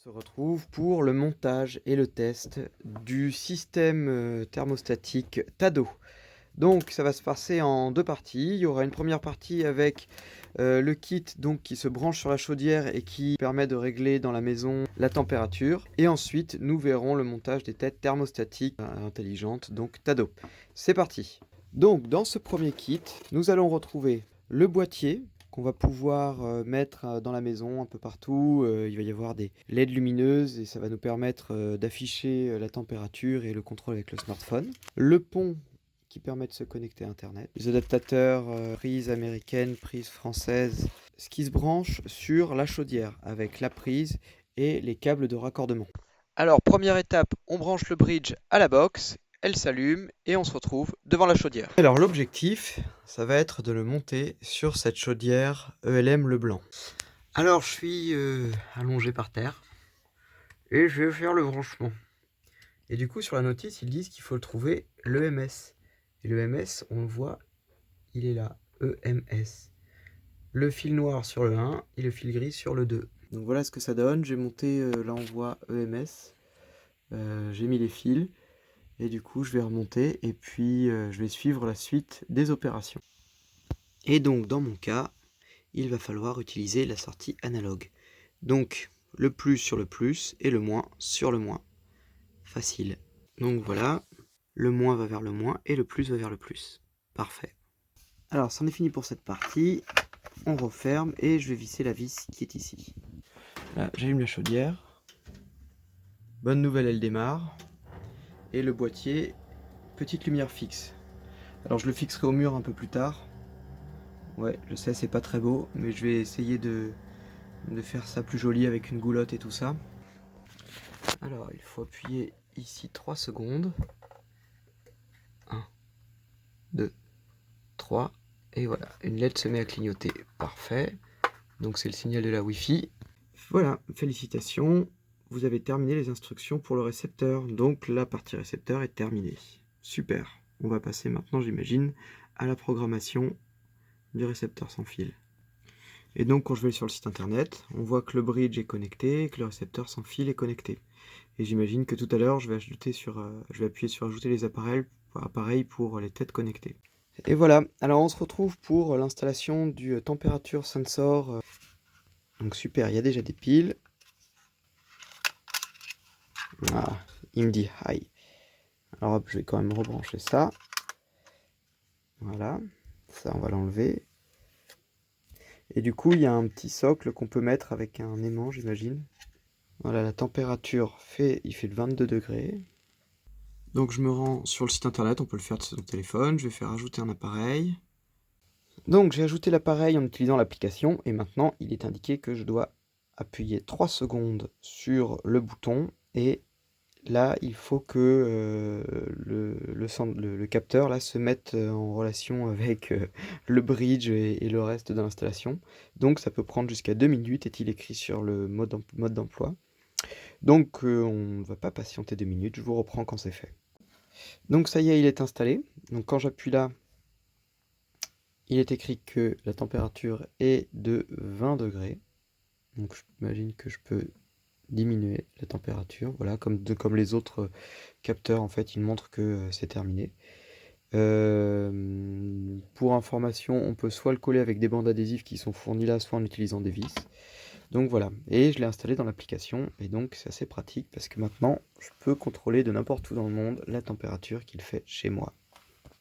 Se retrouve pour le montage et le test du système thermostatique Tado. Donc ça va se passer en deux parties. Il y aura une première partie avec le kit donc, qui se branche sur la chaudière et qui permet de régler dans la maison la température. Et ensuite nous verrons le montage des têtes thermostatiques intelligentes, donc Tado. C'est parti. Donc dans ce premier kit, nous allons retrouver le boîtier qu'on va pouvoir mettre dans la maison un peu partout. Il va y avoir des LED lumineuses et ça va nous permettre d'afficher la température et le contrôle avec le smartphone. Le pont qui permet de se connecter à Internet. Les adaptateurs prise américaine, prise française, ce qui se branche sur la chaudière avec la prise et les câbles de raccordement. Alors première étape, on branche le bridge à la box. Elle s'allume et on se retrouve devant la chaudière. Alors l'objectif, ça va être de le monter sur cette chaudière ELM Leblanc. Alors je suis allongé par terre et je vais faire le branchement. Et du coup sur la notice ils disent qu'il faut le trouver l'EMS. Et l'EMS, on le voit, il est là, EMS. Le fil noir sur le 1 et le fil gris sur le 2. Donc voilà ce que ça donne, j'ai monté, là on voit EMS, j'ai mis les fils. Et du coup, je vais remonter et puis je vais suivre la suite des opérations. Et donc, dans mon cas, il va falloir utiliser la sortie analogue. Donc, le plus sur le plus et le moins sur le moins. Facile. Donc voilà, le moins va vers le moins et le plus va vers le plus. Parfait. Alors, c'en est fini pour cette partie. On referme et je vais visser la vis qui est ici. Là, j'allume la chaudière. Bonne nouvelle, elle démarre. Et le boîtier, petite lumière fixe. Alors je le fixerai au mur un peu plus tard. Ouais, je sais, c'est pas très beau, mais je vais essayer de faire ça plus joli avec une goulotte et tout ça. Alors, il faut appuyer ici 3 secondes. 1, 2, 3. Et voilà, une LED se met à clignoter. Parfait. Donc c'est le signal de la Wi-Fi. Voilà, félicitations. Vous avez terminé les instructions pour le récepteur. Donc la partie récepteur est terminée. Super. On va passer maintenant, j'imagine, à la programmation du récepteur sans fil. Et donc quand je vais sur le site internet, on voit que le bridge est connecté et que le récepteur sans fil est connecté. Et j'imagine que tout à l'heure, je vais appuyer sur ajouter les appareils pour les têtes connectées. Et voilà, alors on se retrouve pour l'installation du temperature sensor. Donc super, il y a déjà des piles. Ah, il me dit hi. Alors hop, je vais quand même rebrancher ça. Voilà, ça on va l'enlever. Et du coup, il y a un petit socle qu'on peut mettre avec un aimant, j'imagine. Voilà, la température il fait 22 degrés. Donc je me rends sur le site internet, on peut le faire de son téléphone. Je vais faire ajouter un appareil. Donc j'ai ajouté l'appareil en utilisant l'application. Et maintenant, il est indiqué que je dois appuyer 3 secondes sur le bouton. Et là, il faut que le capteur là, se mette en relation avec le bridge et le reste de l'installation. Donc ça peut prendre jusqu'à 2 minutes, est-il écrit sur le mode d'emploi. Donc on ne va pas patienter 2 minutes, je vous reprends quand c'est fait. Donc ça y est, il est installé. Donc quand j'appuie là, il est écrit que la température est de 20 degrés. Donc j'imagine que je peux diminuer la température. Voilà, comme les autres capteurs, en fait, ils montrent que c'est terminé. Pour information, on peut soit le coller avec des bandes adhésives qui sont fournies là, soit en utilisant des vis. Donc voilà, et je l'ai installé dans l'application, et donc c'est assez pratique parce que maintenant, je peux contrôler de n'importe où dans le monde la température qu'il fait chez moi.